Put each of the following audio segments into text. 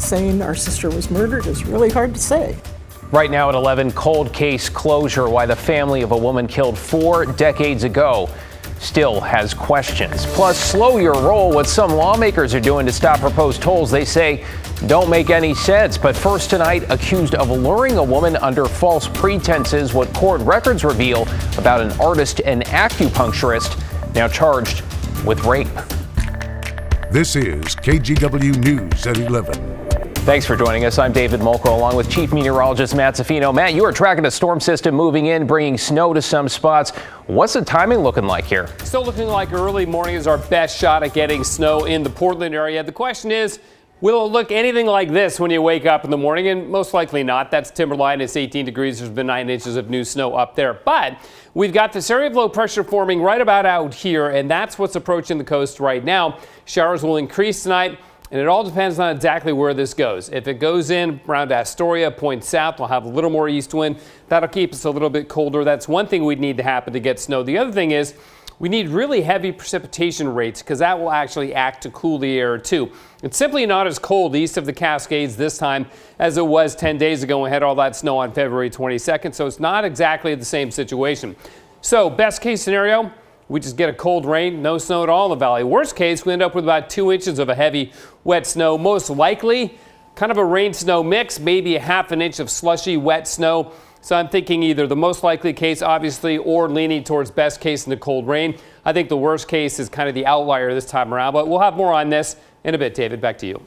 saying our sister was murdered is really hard to say. Right now at 11, cold case closure, why the family of a woman killed 4 decades ago still has questions. Plus, slow your roll, what some lawmakers are doing to stop proposed tolls they say don't make any sense. But first tonight, accused of luring a woman under false pretenses, what court records reveal about an artist and acupuncturist now charged with rape. This is KGW News at 11. Thanks for joining us. I'm David Molko along with Chief Meteorologist Matt Zaffino. Matt, you are tracking a storm system moving in, bringing snow to some spots. What's the timing looking like here? Still looking like early morning is our best shot at getting snow in the Portland area. The question is, will it look anything like this when you wake up in the morning? And most likely not. That's Timberline. It's 18 degrees. There's been 9 inches of new snow up there. But we've got this area of low pressure forming right about out here, and that's what's approaching the coast right now. Showers will increase tonight. And it all depends on exactly where this goes. If it goes in around Astoria, points south, we'll have a little more east wind. That'll keep us a little bit colder. That's one thing we'd need to happen to get snow. The other thing is we need really heavy precipitation rates because that will actually act to cool the air too. It's simply not as cold east of the Cascades this time as it was 10 days ago when we had all that snow on February 22nd. So it's not exactly the same situation. So best case scenario, we just get a cold rain, no snow at all in the valley. Worst case, we end up with about 2 inches of a heavy, wet snow. Most likely, kind of a rain-snow mix, maybe a ½ an inch of slushy, wet snow. So I'm thinking either the most likely case, obviously, or leaning towards best case in the cold rain. I think the worst case is kind of the outlier this time around, but we'll have more on this in a bit. David, back to you.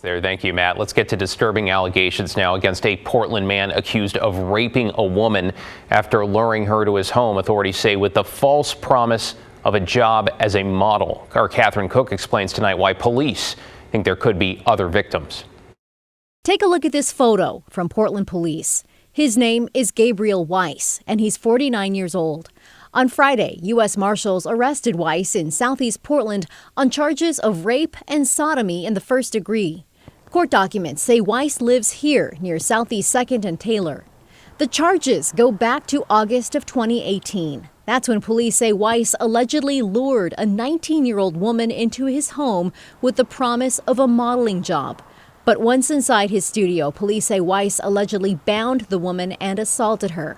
There, thank you, Matt. Let's get to disturbing allegations now against a Portland man accused of raping a woman after luring her to his home, authorities say, with the false promise of a job as a model. Our Catherine Cook explains tonight why police think there could be other victims. Take a look at this photo from Portland police. His name is Gabriel Weiss, and he's 49 years old. On Friday, U.S. Marshals arrested Weiss in southeast Portland on charges of rape and sodomy in the first degree. Court documents say Weiss lives here near Southeast 2nd and Taylor. The charges go back to August of 2018. That's when police say Weiss allegedly lured a 19-year-old woman into his home with the promise of a modeling job. But once inside his studio, police say Weiss allegedly bound the woman and assaulted her.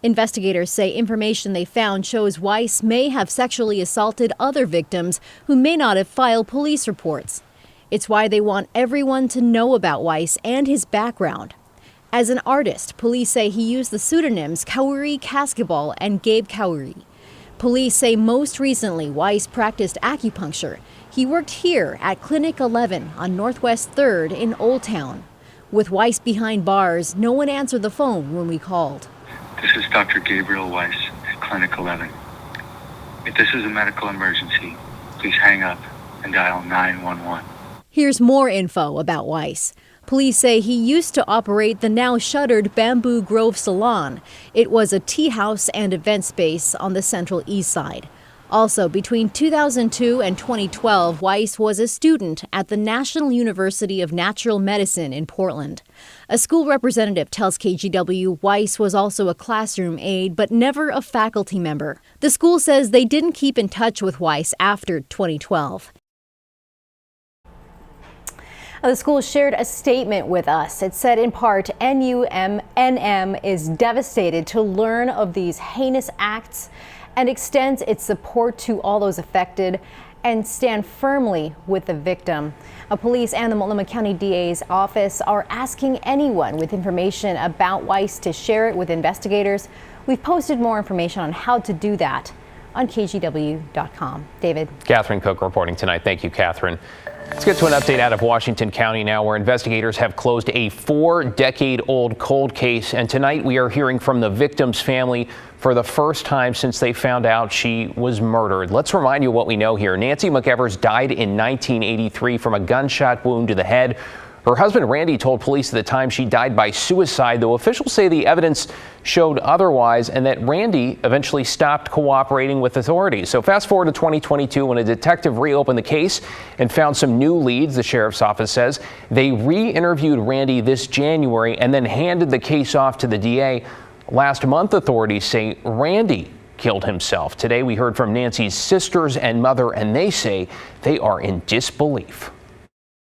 Investigators say information they found shows Weiss may have sexually assaulted other victims who may not have filed police reports. It's why they want everyone to know about Weiss and his background. As an artist, police say he used the pseudonyms Kauri Kaskabal and Gabe Kauri. Police say most recently Weiss practiced acupuncture. He worked here at Clinic 11 on Northwest 3rd in Old Town. With Weiss behind bars, no one answered the phone when we called. This is Dr. Gabriel Weiss at Clinic 11. If this is a medical emergency, please hang up and dial 911. Here's more info about Weiss. Police say he used to operate the now shuttered Bamboo Grove Salon. It was a tea house and event space on the Central East Side. Also, between 2002 and 2012, Weiss was a student at the National University of Natural Medicine in Portland. A school representative tells KGW Weiss was also a classroom aide, but never a faculty member. The school says they didn't keep in touch with Weiss after 2012. The school shared a statement with us. It said in part, NUMNM is devastated to learn of these heinous acts and extends its support to all those affected and stand firmly with the victim. Police and the Multnomah County DA's office are asking anyone with information about Weiss to share it with investigators. We've posted more information on how to do that on KGW.com. David. Catherine Cook reporting tonight. Thank you, Catherine. Let's get to an update out of Washington County now, where investigators have closed a 4-decade-old cold case. And tonight we are hearing from the victim's family for the first time since they found out she was murdered. Let's remind you what we know here. Nancy McEvers died in 1983 from a gunshot wound to the head. Her husband, Randy, told police at the time she died by suicide, though officials say the evidence showed otherwise and that Randy eventually stopped cooperating with authorities. So fast forward to 2022 when a detective reopened the case and found some new leads, the sheriff's office says. They re-interviewed Randy this January and then handed the case off to the DA. Last month, authorities say Randy killed himself. Today, we heard from Nancy's sisters and mother, and they say they are in disbelief.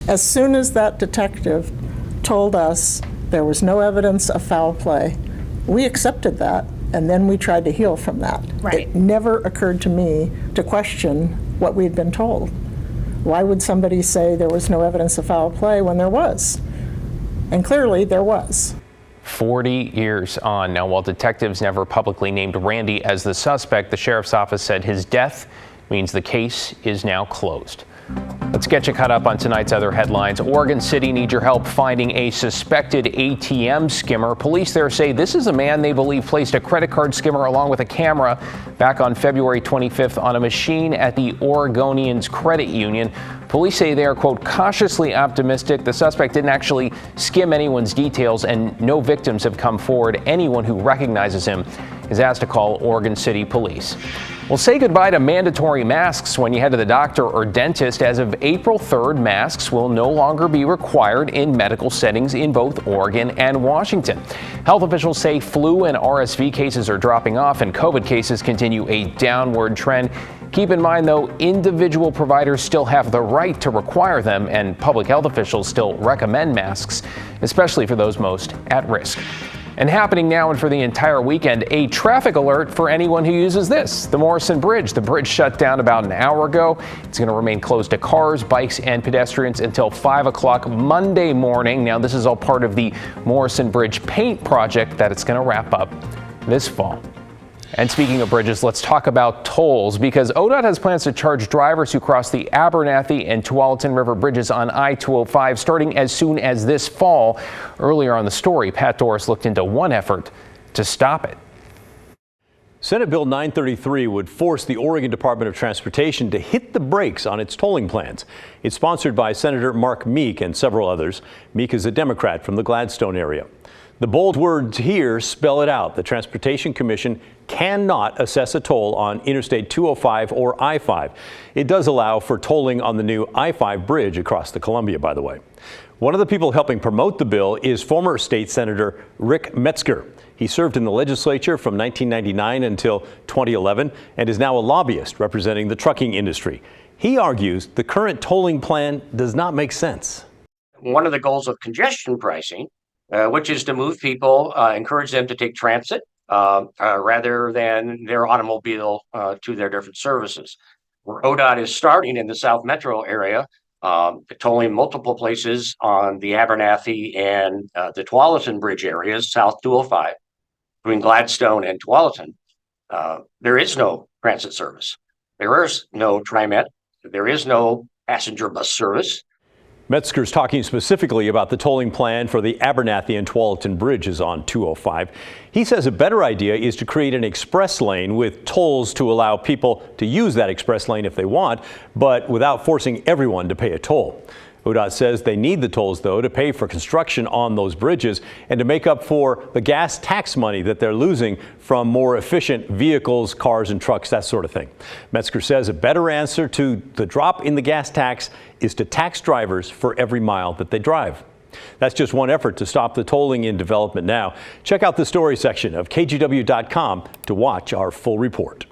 As soon as that detective told us there was no evidence of foul play, we accepted that, and then we tried to heal from that. Right. It never occurred to me to question what we'd been told. Why would somebody say there was no evidence of foul play when there was? And clearly there was. 40 years on. Now, while detectives never publicly named Randy as the suspect, the sheriff's office said his death means the case is now closed. Let's get you caught up on tonight's other headlines. Oregon City needs your help finding a suspected ATM skimmer. Police there say this is a man they believe placed a credit card skimmer along with a camera back on February 25th on a machine at the Oregonians Credit Union. Police say they are, quote, cautiously optimistic the suspect didn't actually skim anyone's details and no victims have come forward. Anyone who recognizes him is asked to call Oregon City Police. Well, say goodbye to mandatory masks when you head to the doctor or dentist. As of April 3rd, masks will no longer be required in medical settings in both Oregon and Washington. Health officials say flu and RSV cases are dropping off and COVID cases continue a downward trend. Keep in mind, though, individual providers still have the right to require them, and public health officials still recommend masks, especially for those most at risk. And happening now and for the entire weekend, a traffic alert for anyone who uses this, the Morrison Bridge. The bridge shut down about an hour ago. It's going to remain closed to cars, bikes, and pedestrians until 5 o'clock Monday morning. Now, this is all part of the Morrison Bridge paint project that it's going to wrap up this fall. And speaking of bridges, let's talk about tolls, because ODOT has plans to charge drivers who cross the Abernathy and Tualatin River bridges on I-205 starting as soon as this fall. Earlier on the story, Pat Doris looked into one effort to stop it. Senate Bill 933 would force the Oregon Department of Transportation to hit the brakes on its tolling plans. It's sponsored by Senator Mark Meek and several others. Meek is a Democrat from the Gladstone area. The bold words here spell it out. The Transportation Commission cannot assess a toll on Interstate 205 or I-5. It does allow for tolling on the new I-5 bridge across the Columbia, by the way. One of the people helping promote the bill is former state Senator Rick Metzger. He served in the legislature from 1999 until 2011 and is now a lobbyist representing the trucking industry. He argues the current tolling plan does not make sense. One of the goals of congestion pricing, which is to move people, encourage them to take transit rather than their automobile to their different services. Where ODOT is starting in the South Metro area, tolling multiple places on the Abernathy and the Tualatin Bridge areas, South 205, between Gladstone and Tualatin. There is no transit service. There is no TriMet. There is no passenger bus service. Metzger's talking specifically about the tolling plan for the Abernathy and Tualatin bridges on 205. He says a better idea is to create an express lane with tolls to allow people to use that express lane if they want, but without forcing everyone to pay a toll. ODOT says they need the tolls, though, to pay for construction on those bridges and to make up for the gas tax money that they're losing from more efficient vehicles, cars and trucks, that sort of thing. Metzger says a better answer to the drop in the gas tax is to tax drivers for every mile that they drive. That's just one effort to stop the tolling in development now. Check out the story section of KGW.com to watch our full report.